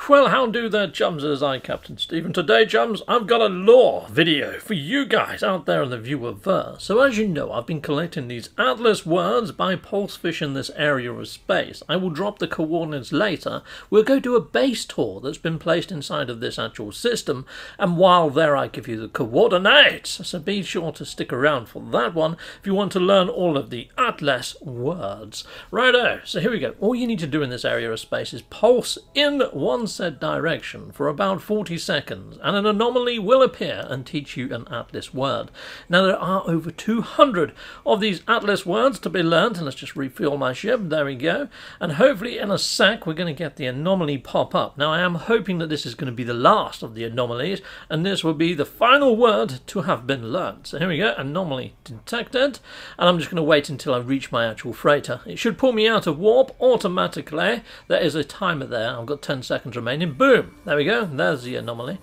Well, how do there, chums? I'm Captain Steve, and today, chums, I've got a lore video for you guys out there in the viewerverse. So as you know, I've been collecting these atlas words by pulse fishing this area of space. I will drop the coordinates later. We'll go do a base tour that's been placed inside of this actual system, and while there I give you the coordinates. So be sure to stick around for that one if you want to learn all of the atlas words. Righto, so here we go. All you need to do in this area of space is pulse in one said direction for about 40 seconds, and an anomaly will appear and teach you an atlas word. Now there are over 200 of these atlas words to be learnt, and let's just refuel my ship. There we go. And hopefully in a sec we're going to get the anomaly pop up. Now I am hoping that this is going to be the last of the anomalies, and this will be the final word to have been learnt. So here we go, anomaly detected, and I'm just going to wait until I reach my actual freighter. It should pull me out of warp automatically. There is a timer there. I've got 10 seconds remaining. Boom! There we go. There's the anomaly.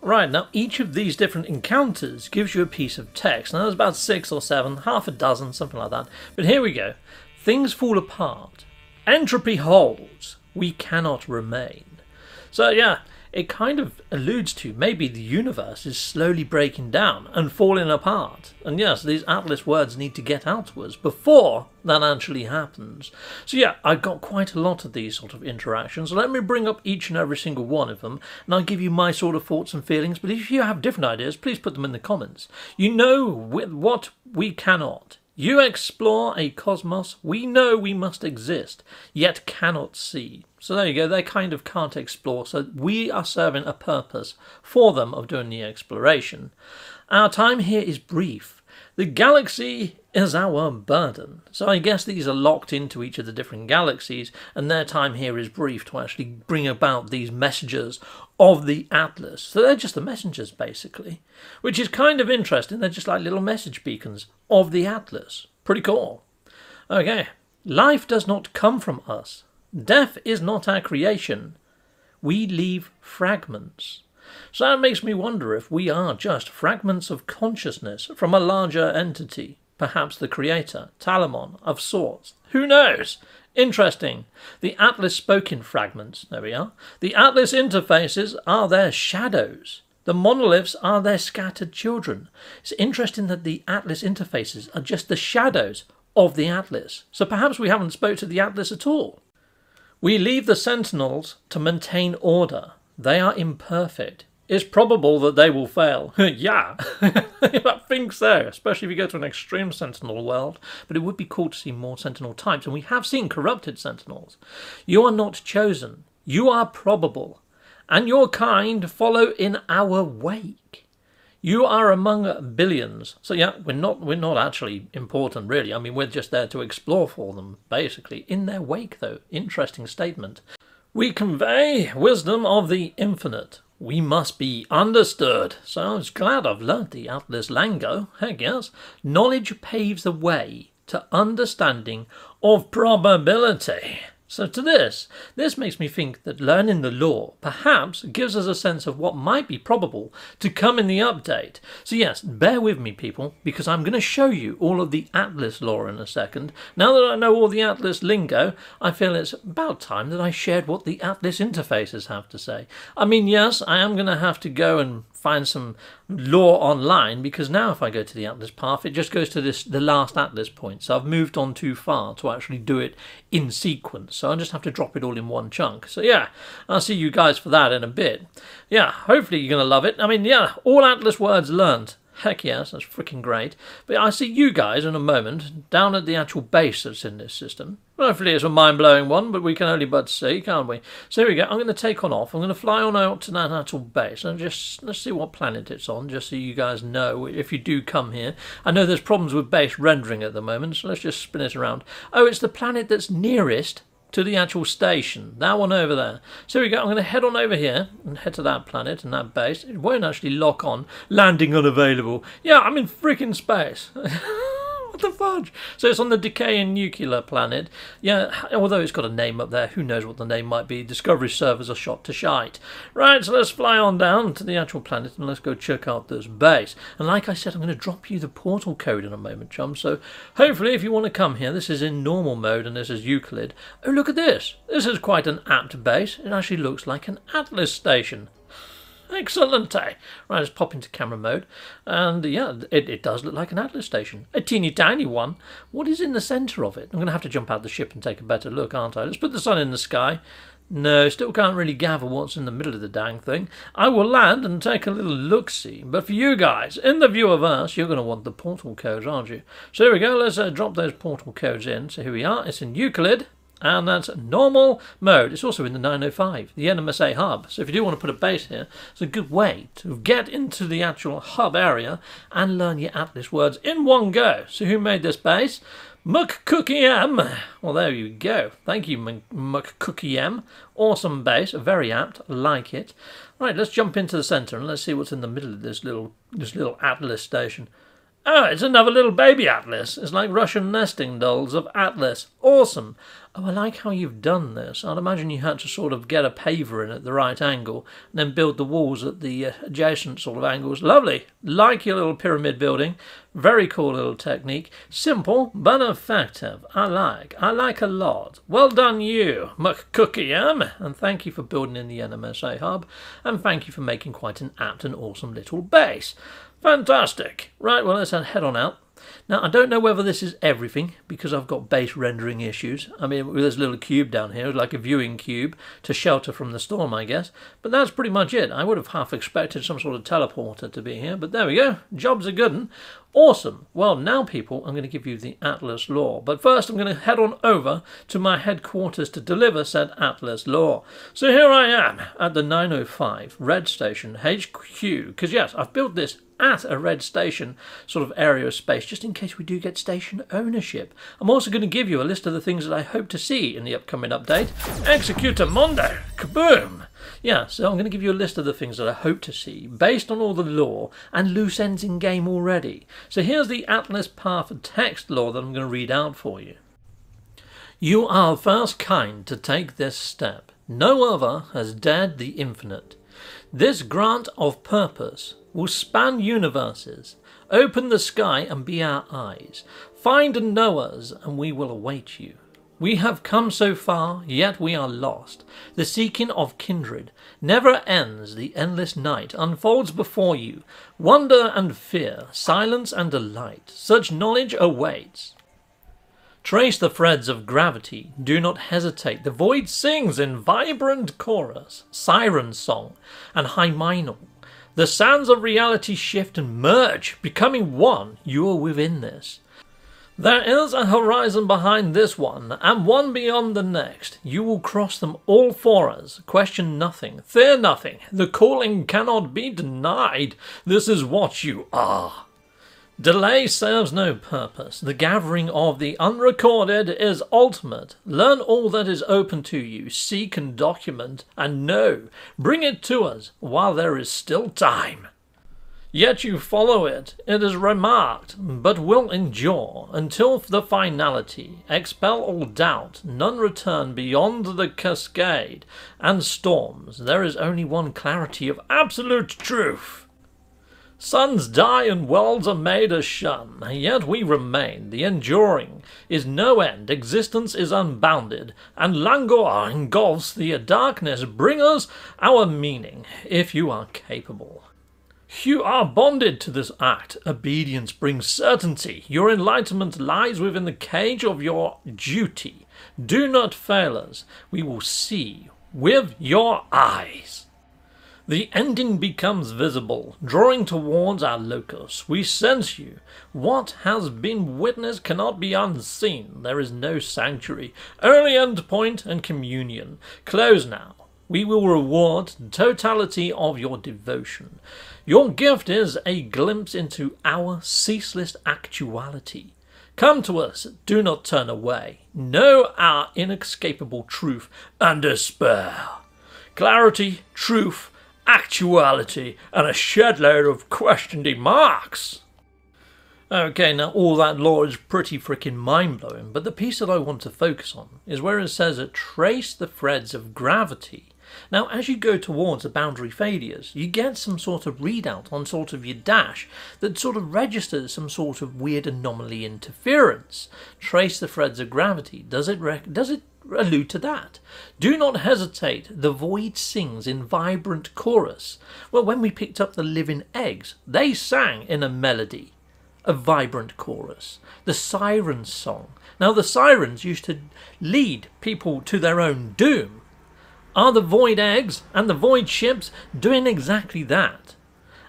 Right, now each of these different encounters gives you a piece of text. Now there's about 6 or 7, half a dozen, something like that. But here we go. Things fall apart. Entropy holds. We cannot remain. So yeah, it kind of alludes to maybe the universe is slowly breaking down and falling apart. And yes, these atlas words need to get out to us before that actually happens. So yeah, I've got quite a lot of these sort of interactions. So let me bring up each and every single one of them, and I'll give you my sort of thoughts and feelings. But if you have different ideas, please put them in the comments. You know with what we cannot. You explore a cosmos we know we must exist, yet cannot see. So there you go, they kind of can't explore, so we are serving a purpose for them of doing the exploration. Our time here is brief. The galaxy is our burden. So I guess these are locked into each of the different galaxies, and their time here is brief to actually bring about these messages of the Atlas. So they're just the messengers, basically, which is kind of interesting. They're just like little message beacons of the Atlas. Pretty cool. Okay. Life does not come from us. Death is not our creation. We leave fragments. So that makes me wonder if we are just fragments of consciousness from a larger entity. Perhaps the creator, Talamon, of sorts. Who knows? Interesting. The Atlas spoken fragments, there we are. The Atlas interfaces are their shadows. The monoliths are their scattered children. It's interesting that the Atlas interfaces are just the shadows of the Atlas. So perhaps we haven't spoke to the Atlas at all. We leave the Sentinels to maintain order. They are imperfect. It's probable that they will fail. Yeah, I think so, especially if you go to an extreme Sentinel world. But it would be cool to see more Sentinel types, and we have seen corrupted Sentinels. You are not chosen. You are probable, and your kind follow in our wake. You are among billions. So yeah, we're not actually important, really. I mean, we're just there to explore for them, basically. In their wake, though. Interesting statement. We convey wisdom of the infinite. We must be understood. So I was glad I've learnt the Atlas lingo. Heck yes. Knowledge paves the way to understanding of probability. So to this makes me think that learning the lore perhaps gives us a sense of what might be probable to come in the update. So yes, bear with me people, because I'm going to show you all of the Atlas lore in a second. Now that I know all the Atlas lingo, I feel it's about time that I shared what the Atlas interfaces have to say. I mean, yes, I am going to have to go and find some lore online, because now if I go to the Atlas path, it just goes to the last Atlas point. So I've moved on too far to actually do it in sequence. So I just have to drop it all in one chunk. So yeah, I'll see you guys for that in a bit. Yeah, hopefully you're going to love it. I mean, yeah, all Atlas words learned. Heck yes, that's freaking great. But I see you guys in a moment down at the actual base that's in this system. Hopefully it's a mind-blowing one, but we can only but see, can't we? So here we go. I'm going to take on off. I'm going to fly on out to that actual base, and just let's see what planet it's on, just so you guys know if you do come here. I know there's problems with base rendering at the moment, so let's just spin it around. Oh, it's the planet that's nearest to the actual station, that one over there. So here we go. I'm going to head on over here and head to that planet and that base. It won't actually lock on. Landing unavailable. Yeah, I'm in freaking space. What the fudge? So it's on the decaying nuclear planet. Yeah, although it's got a name up there, who knows what the name might be. Discovery servers are shot to shite. Right, so let's fly on down to the actual planet and let's go check out this base. And like I said, I'm going to drop you the portal code in a moment, chum. So hopefully if you want to come here, this is in normal mode and this is Euclid. Oh, look at this. This is quite an apt base. It actually looks like an Atlas station. Excellent, eh? Right, let's pop into camera mode. And yeah, it does look like an Atlas station. A teeny tiny one. What is in the centre of it? I'm going to have to jump out the ship and take a better look, aren't I? Let's put the sun in the sky. No, still can't really gather what's in the middle of the dang thing. I will land and take a little look-see. But for you guys, in the viewerverse, you're going to want the portal codes, aren't you? So here we go. Let's drop those portal codes in. So here we are. It's in Euclid. And that's normal mode. It's also in the 905, the NMS hub. So if you do want to put a base here, it's a good way to get into the actual hub area and learn your Atlas words in one go. So who made this base? McCookieM. Well, there you go. Thank you, McCookieM. Awesome base, very apt. Like it. Right, let's jump into the centre and let's see what's in the middle of this little Atlas station. Oh, it's another little baby Atlas. It's like Russian nesting dolls of Atlas. Awesome. Oh, I like how you've done this. I'd imagine you had to sort of get a paver in at the right angle and then build the walls at the adjacent sort of angles. Lovely. Like your little pyramid building. Very cool little technique. Simple but effective. I like a lot. Well done you, McCookieM. And thank you for building in the NMSA hub. And thank you for making quite an apt and awesome little base. Fantastic. Right, well, let's head on out. Now, I don't know whether this is everything, because I've got base rendering issues. I mean, there's a little cube down here, like a viewing cube, to shelter from the storm, I guess. But that's pretty much it. I would have half expected some sort of teleporter to be here, but there we go. Job's a good one. Awesome. Well, now, people, I'm going to give you the Atlas lore. But first, I'm going to head on over to my headquarters to deliver said Atlas lore. So here I am at the 905 Red Station HQ. Because, yes, I've built this at a red station sort of area of space, just in case we do get station ownership. I'm also going to give you a list of the things that I hope to see in the upcoming update. Executor Mondo! Kaboom! Yeah, so I'm going to give you a list of the things that I hope to see, based on all the lore and loose ends in game already. So here's the Atlas Path text lore that I'm going to read out for you. You are first kind to take this step. No other has dared the infinite. This grant of purpose will span universes. Open the sky and be our eyes. Find and know us, and we will await you. We have come so far, yet we are lost. The seeking of kindred never ends. The endless night unfolds before you. Wonder and fear, silence and delight. Such knowledge awaits. Trace the threads of gravity. Do not hesitate. The void sings in vibrant chorus, siren song, and hymenal. The sands of reality shift and merge, becoming one. You are within this. There is a horizon behind this one, and one beyond the next. You will cross them all for us. Question nothing, fear nothing. The calling cannot be denied. This is what you are. Delay serves no purpose. The gathering of the unrecorded is ultimate. Learn all that is open to you. Seek and document, and know. Bring it to us while there is still time. Yet you follow it. It is remarked, but will endure until the finality. Expel all doubt. None return beyond the cascade and storms. There is only one clarity of absolute truth. Suns die and worlds are made a shun, yet we remain. The enduring is no end, existence is unbounded, and languor engulfs the darkness. Bring us our meaning, if you are capable. You are bonded to this act. Obedience brings certainty. Your enlightenment lies within the cage of your duty. Do not fail us. We will see with your eyes. The ending becomes visible, drawing towards our locus. We sense you. What has been witnessed cannot be unseen. There is no sanctuary, only endpoint and communion. Close now. We will reward the totality of your devotion. Your gift is a glimpse into our ceaseless actuality. Come to us, do not turn away. Know our inescapable truth and despair. Clarity, truth, actuality, and a shed load of questioning marks. Okay, now all that lore is pretty freaking mind-blowing, but the piece that I want to focus on is where it says it trace the threads of gravity. Now, as you go towards the boundary failures, you get some sort of readout on sort of your dash that sort of registers some sort of weird anomaly interference. Trace the threads of gravity. Does it allude to that? Do not hesitate. The void sings in vibrant chorus. Well, when we picked up the living eggs, they sang in a melody. A vibrant chorus. The Sirens song. Now, the Sirens used to lead people to their own doom. Are the void eggs and the void ships doing exactly that?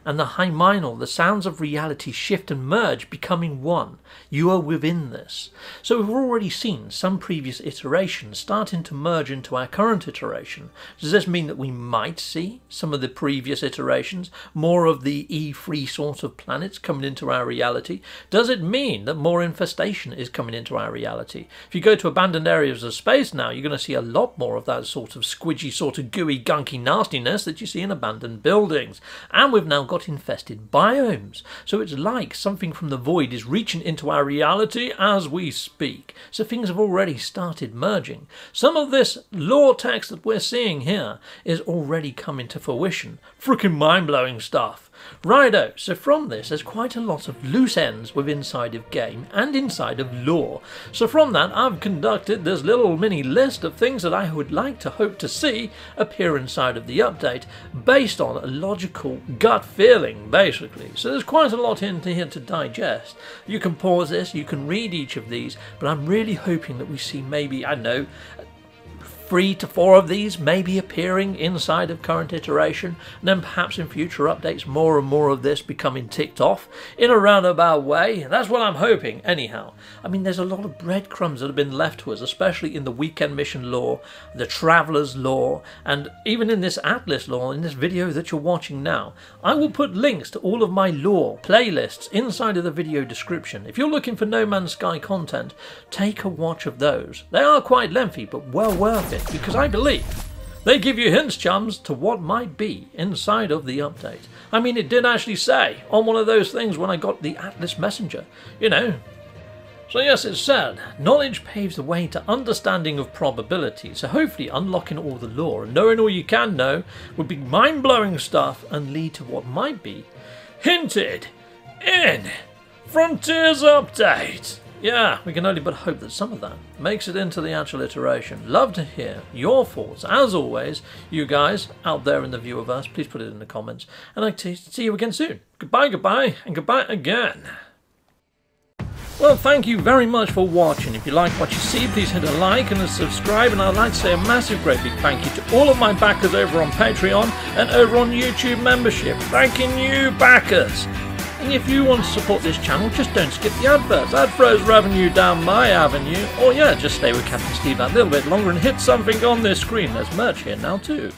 And the hymenal, the sounds of reality shift and merge, becoming one. You are within this. So we've already seen some previous iterations starting to merge into our current iteration. Does this mean that we might see some of the previous iterations, more of the E3 sort of planets coming into our reality? Does it mean that more infestation is coming into our reality? If you go to abandoned areas of space now, you're going to see a lot more of that sort of squidgy, sort of gooey, gunky nastiness that you see in abandoned buildings. And we've now got infested biomes. So it's like something from the void is reaching into our reality as we speak. So things have already started merging. Some of this lore text that we're seeing here is already coming to fruition. Freaking mind-blowing stuff. Righto, so from this there's quite a lot of loose ends within inside of game and inside of lore. So from that I've conducted this little mini list of things that I would like to hope to see appear inside of the update based on a logical gut feeling basically. So there's quite a lot in here to digest. You can pause this, you can read each of these, but I'm really hoping that we see maybe, I don't know, 3 to 4 of these maybe appearing inside of current iteration, and then perhaps in future updates more and more of this becoming ticked off in a roundabout way. That's what I'm hoping anyhow. I mean, there's a lot of breadcrumbs that have been left to us, especially in the weekend mission lore, the travelers lore, and even in this Atlas lore, in this video that you're watching now. I will put links to all of my lore playlists inside of the video description. If you're looking for No Man's Sky content, take a watch of those. They are quite lengthy, but well worth it, because I believe they give you hints, chums, to what might be inside of the update. I mean, it did actually say on one of those things when I got the Atlas Messenger, you know. So yes, it said, knowledge paves the way to understanding of probability. So hopefully unlocking all the lore and knowing all you can know would be mind-blowing stuff and lead to what might be hinted in Frontiers Update. Yeah, we can only but hope that some of that makes it into the actual iteration. Love to hear your thoughts. As always, you guys out there in the viewerverse, please put it in the comments. And I'd like to see you again soon. Goodbye, goodbye, and goodbye again. Well, thank you very much for watching. If you like what you see, please hit a like and a subscribe. And I'd like to say a massive, great big thank you to all of my backers over on Patreon and over on YouTube membership. Thanking you, backers. And if you want to support this channel, just don't skip the adverts. That throws revenue down my avenue. Or yeah, just stay with Captain Steve that little bit longer and hit something on this screen. There's merch here now too.